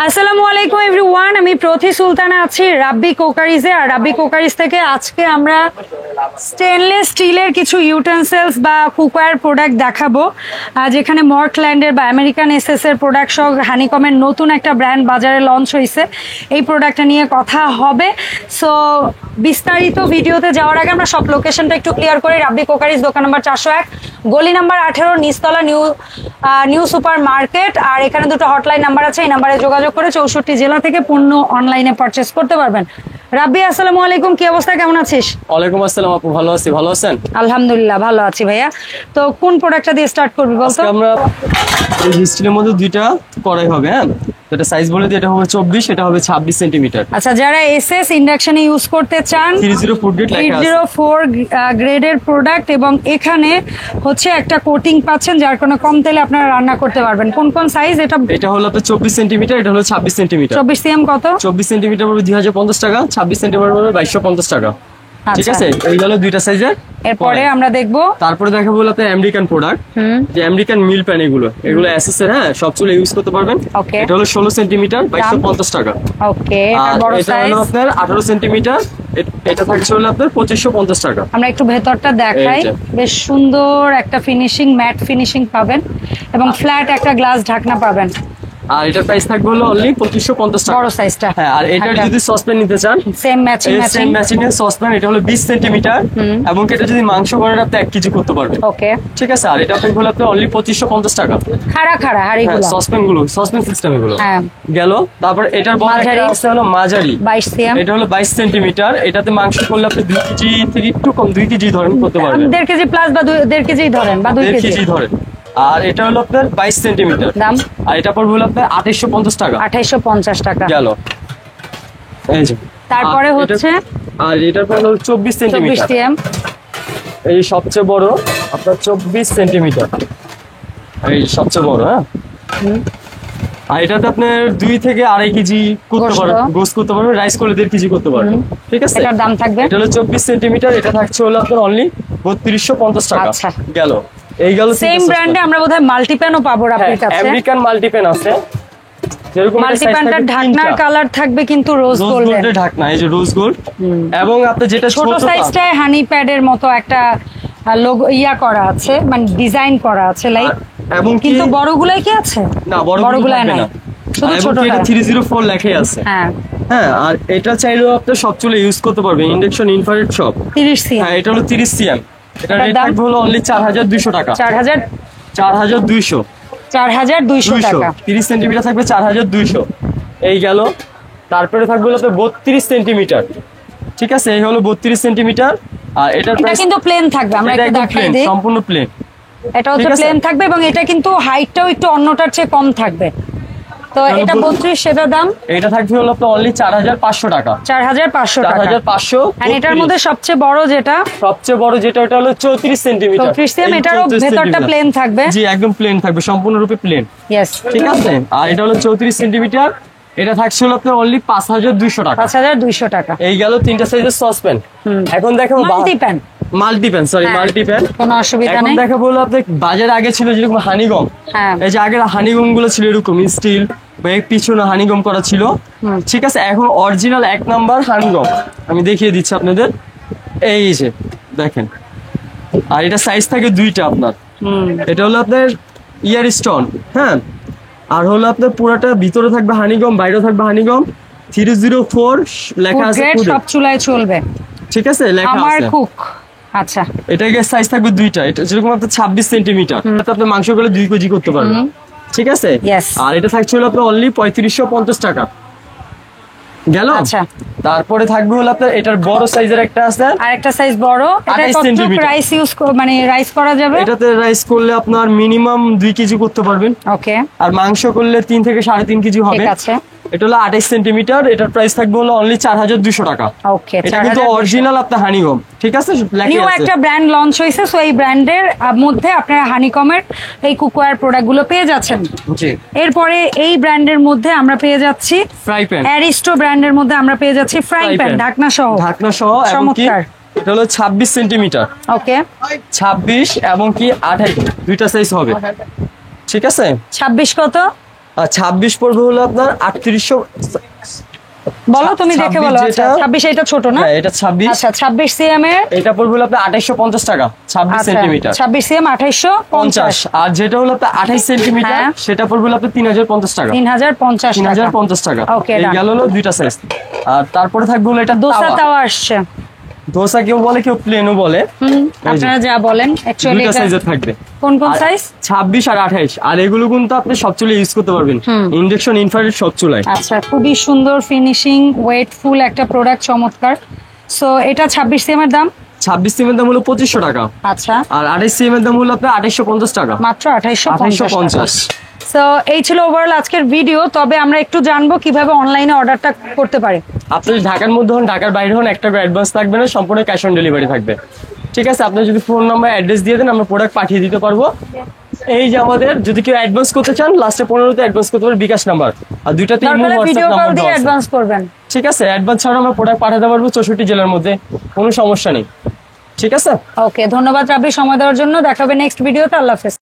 আসসালামু আলাইকুম এভরিওয়ান, আমি প্রথি সুলতানা আছি রাব্বি কোকারিজে। আর রাব্বি কোকারিজ থেকে আজকে আমরা স্টেনলেস স্টিলের কিছু ইউটেন্সিলস বা কুকওয়্যার প্রোডাক্ট দেখাবো, যেখানে মর্কল্যান্ডের বা আমেরিকান এসএস এর প্রোডাক্ট সহ হানিকমের নতুন একটা ব্র্যান্ড বাজারে লঞ্চ হয়েছে। এই প্রোডাক্টটা নিয়ে কথা হবে। সো বিস্তারিত ভিডিওতে যাওয়ার আগে আমরা সব লোকেশনটা একটু ক্লিয়ার করি। রাব্বি কোকারিজ দোকান নাম্বার 401, গলি নাম্বার 18, নিচতলা নিউ সুপার মার্কেট। আর এখানে দুটো হটলাইন নাম্বার আছে, এই নাম্বারে যোগাযোগ করে 64 জেলা থেকে পণ্য অনলাইনে পারচেজ করতে পারবেন। রাব্বি আসসালামু আলাইকুম, কি অবস্থা, কেমন আছিস? ওয়ালাইকুম আসসালাম আপু, ভালো আছি, ভালো আছেন? আলহামদুলিল্লাহ ভালো আছি ভাইয়া। তো কোন প্রোডাক্টটা দিয়ে স্টার্ট করবি বলতো? আমরা এই স্টিলের মধ্যে দুইটা কড়াই হবে। হ্যাঁ, এটা সাইজ বলে দিই, এটা হবে 24, এটা হবে 26 সেন্টিমিটার। আচ্ছা, যারা এসএস ইন্ডাকশনে ইউজ করতে চান 304 গ্রেডের প্রোডাক্ট, এবং এখানে হচ্ছে একটা কোটিং পাচ্ছেন যার কোনো কম তেলে আপনারা রান্না করতে পারবেন। কোন কোন সাইজ? এটা হলো আপনার 24 সেন্টিমিটার, এটা হলো 26 সেন্টিমিটার। 24 সিএম কত? 24 সেন্টিমিটার পড়বে 2050 টাকা, 26 সেন্টিমিটার পড়বে 2250 টাকা। ঠিক আছে, এই হলো দুইটা সাইজের। এরপরে আমরা দেখবো, তারপরে দেখাবো হলো আপনার আমেরিকান প্রোডাক্ট, যে আমেরিকান মিল প্যান, এগুলো এসএস এর। হ্যাঁ, সব চুলে ইউজ করতে পারবেন। এটা হলো 16 সেন্টিমিটার, 2250 টাকা। ওকে, আর এটা হলো আপনার 18 সেন্টিমিটার, এটা থাকছে হলো আপনার 2550 টাকা। আমরা একটু ভেতরটা দেখাই। বেশ সুন্দর একটা ফিনিশিং, ম্যাট ফিনিশিং পাবেন এবং ফ্ল্যাট একটা গ্লাস ঢাকনা পাবেন। আর এটার প্রাইস থাকবে হলো অনলি 2550 টাকা, বড় সাইজটা। হ্যাঁ, আর এটার যদি সসপ্যান নিতে চান, সেম ম্যাচিং এর সসপ্যান, এটা হলো 20 সেন্টিমিটার, এবং এটা যদি মাংস করেন আপনি 1 কেজি করতে পারবেন। ওকে, ঠিক আছে। আর এটা আপনাকে হলো আপনি অনলি 2550 টাকা। খাড়া হাড়িগুলো, সসপ্যান সিস্টেম এগুলো। হ্যাঁ, গেল। তারপর এটার বড় একটা আছে হলো মাঝারি, 22 সিএম, এটা হলো 22 সেন্টিমিটার। এটাতে মাংস করলে আপনি 2 কেজি থেকে একটু কম, 2 কেজি ধরেন করতে পারবেন। 1.5 কেজি প্লাস বা 1.5 কেজি ধরেন, বা 2 কেজি ধরেন। আর এটা হলো আপনার 22 সেন্টিমিটার দাম, আর এটা পড়বে হলো আপনার 2850 টাকা। 2850 টাকা গেল। এই যে তারপরে হচ্ছে, আর এটার পর হলো 24 সেন্টিমিটার, এই সবচেয়ে বড় আপনার 24 সেন্টিমিটার, এই সবচেয়ে বড়। হ্যাঁ, আর এটাতে আপনার 2 থেকে 2.5 কেজি করতে পারবেন, গোস করতে পারবেন, রাইস করলে 1.5 কেজি করতে পারবেন। ঠিক আছে, এটার দাম থাকবে, এটা হলো 24 সেন্টিমিটার, এটা থাকছে হলো আপনার অনলি 3250 টাকা। আচ্ছা, গেল। এই গেল। সেম ব্র্যান্ডে আমরা বোধহয় মাল্টিপ্যানও পাবো আপনার কাছে। আমেরিকান মাল্টিপ্যান আছে, যেরকম মাল্টিপ্যানটার ঢাকনার কালার থাকবে কিন্তু রোজ গোল্ডের ঢাকনা, এই যে রোজ গোল্ড। এবং আপনি যেটা ছোট সাইজটায় হানি প্যাডের মতো একটা লোগো করা আছে, মানে ডিজাইন করা আছে লাইক। এবং কিন্তু বড়গুলাই কি আছে? না, বড়গুলাই নাই, শুধু ছোটটা। 304 লেখাই আছে। হ্যাঁ হ্যাঁ, আর এটা চাইলেও আপনি সব চুলে ইউজ করতে পারবেন, ইন্ডাকশন, ইনফ্রারেড সব। 30 সিএম, হ্যাঁ, এটা হলো 30 সিএম। এটা রেট থাকবে হলো অনলি 4200 টাকা। 4200 টাকা। 30 সেন্টিমিটার থাকবে 4200। এই গেল। তারপরে থাকবে হলো 32 সেন্টিমিটার। ঠিক আছে, এই হলো 32 সেন্টিমিটার। আর এটা কিন্তু প্লেন থাকবে, আমরা একটু দেখাই দিই। সম্পূর্ণ প্লেন, এটা হচ্ছে প্লেন থাকবে, এবং এটা কিন্তু হাইটটাও একটু অন্যটার চেয়ে কম থাকবে। তো এটা 32, সেটা দাম এটা থাকবে হলো আপনার অনলি 4500 টাকা। 4500 টাকা। 4500। আর এটার মধ্যে সবচেয়ে বড় যেটা ওটা হলো 34 সেন্টিমিটার। 34 সিএম, এটারও ভেতরটা প্লেন থাকবে। জি, একদম প্লেন থাকবে, সম্পূর্ণরূপে প্লেন। यस, ঠিক আছে। আর এটা হলো 34 সেন্টিমিটার, এটা থাকছে হলো আপনার অনলি 5200 টাকা। 5200 টাকা। এই গেল তিনটা সাইজের সসপ্যান। এখন দেখাবো মাল্টিপ্যান, কোনো অসুবিধা নেই। এখন দেখাবো হলো আপনার বাজারে আগে ছিল যেরকম হানিগম, এই যে আগের হানিগম গুলো ছিল এরকম স্টিল, পিছনে হানিগম করা ছিল। ঠিক আছে, এখন অরিজিনাল 1 নাম্বার হানিগম আমি দেখিয়ে দিচ্ছি আপনাদের। এই যে দেখেন, আর এটা সাইজ থাকে 2টা আপনার। এটা হলো আপনার ইয়ার স্টোন। হ্যাঁ, আর হলো আপনার পুরোটা ভিতরে থাকবে হানিগম, বাইরে থাকবে হানিগম। 304 লেখা আছে, সব চুলায় চলবে। ঠিক আছে, লেখা আছে আমার কুক। আচ্ছা, এটা সাইজ থাকবে 2টা। এটা যেরকম আপনার 26 সেন্টিমিটার, আপনি মাংস করলে 2 কেজি করতে পারবেন। ঠিক আছে, আর এটা থাকছে হলো আপনার অনলি 3550 টাকা। গেল। আচ্ছা, তারপরে থাকবে হলো আপনার এটার বড় সাইজের একটা আছে, আর একটা সাইজ বড়। এটা কত রাইস ইউজ, মানে রাইস করা যাবে? এটাতে রাইস করলে আপনার মিনিমাম 2 কেজি করতে পারবেন। ওকে, আর মাংস করলে 3 থেকে 3.5 কেজি হবে। ঠিক আছে। এটা হলো 28 সেন্টিমিটার, এটার প্রাইস থাকবে হলো অনলি 4200 টাকা। ওকে, এটা কিন্তু অরিজিনাল আপনার হানিকম। ঠিক আছে, নিউ একটা ব্র্যান্ড লঞ্চ হয়েছে, সো এই ব্র্যান্ডের মধ্যে আপনারা হানিকমের এই কুকওয়্যার প্রোডাক্ট গুলো পেয়ে যাচ্ছেন। জি। এরপরে এই ব্র্যান্ডের মধ্যে আমরা পেয়ে যাচ্ছি ফ্রাই প্যান। অ্যারিস্টো ব্র্যান্ডের মধ্যে আমরা পেয়ে যাচ্ছি ফ্রাই প্যান, ঢাকনা সহ। এবং কি এটা হলো 26 সেন্টিমিটার। ওকে, 26 এবং কি 28, দুইটা সাইজ হবে। ঠিক আছে। 26 কত? আর 26 পড়বে হলো আপনার 3800। বলো তুমি দেখে বলো। 26 আচ্ছা, 26 এটা ছোট না? হ্যাঁ, এটা 26। আচ্ছা 26 সিএম এর এটা পড়বে হলো আপনার 2850 টাকা, 26 সেন্টিমিটার। 26 সিএম 2850। আর যেটা হলো আপনার 28 সেন্টিমিটার, হ্যাঁ। সেটা পড়বে হলো আপনার 3050 টাকা। 3050 টাকা। ওকে, এই গেল হলো দুইটা সাইজ। আর তারপরে থাকবে হলো এটা দোসা তাওয়া। তাওয়া আসছে। দোসা কেউ বলে, কেউ প্লেনও বলে। আপনারা যা বলেন অ্যাকচুয়ালি দুইটা সাইজের থাকবে। কোন কোন আর সাইজ? 26 আর 28। আর এগুলো কিন্তু আপনি সব চুলায় ইউজ করতে পারবেন, ইন্ডাকশন, ইনফ্রারেড সব চুলায়। আচ্ছা, খুবই সুন্দর ফিনিশিং, ওয়েটফুল একটা প্রোডাক্ট, চমৎকার। সো এটা 26 সিএম এর দাম? 26 সিএম এর দাম হলো 2500 টাকা। আচ্ছা, আর 28 সিএম এর দাম হলো আপনার 2850 টাকা। মাত্র 2850। 2850। সো এই ছিল ওভারঅল আজকের ভিডিও। তবে আমরা একটু জানবো কিভাবে অনলাইনে অর্ডারটা করতে পারি। আপনি যদি ঢাকার মধ্যে হন, ঢাকার বাইরে হন, একটা অ্যাডভান্স থাকবে না, সম্পূর্ণ ক্যাশ অন ডেলিভারি থাকবে। ঠিক আছে, আপনি যদি ফোন নাম্বার, অ্যাড্রেস দিয়ে দেন, আমরা প্রোডাক্ট পাঠিয়ে দিতে পারবো। এই যে আমাদের, যদি কেউ অ্যাডভান্স করতে চান, লাস্টে 15তে অ্যাডভান্স করতে পারবে বিকাশ নাম্বার, আর দুইটাতে ইমো, তারপরে ভিডিও হোয়াটসঅ্যাপ কল নাম্বার দিয়ে দেওয়া আছে। অ্যাডভান্স করবেন। ঠিক আছে, অ্যাডভান্স ছাড়া আমরা প্রোডাক্ট পাঠাতে পারবো 64 জেলার মধ্যে, কোনো সমস্যা নেই। ঠিক আছে, ওকে, ধন্যবাদ রাব্বি সময় দেওয়ার জন্য। দেখাবে নেক্সট ভিডিওতে। আল্লাহ হাফেজ।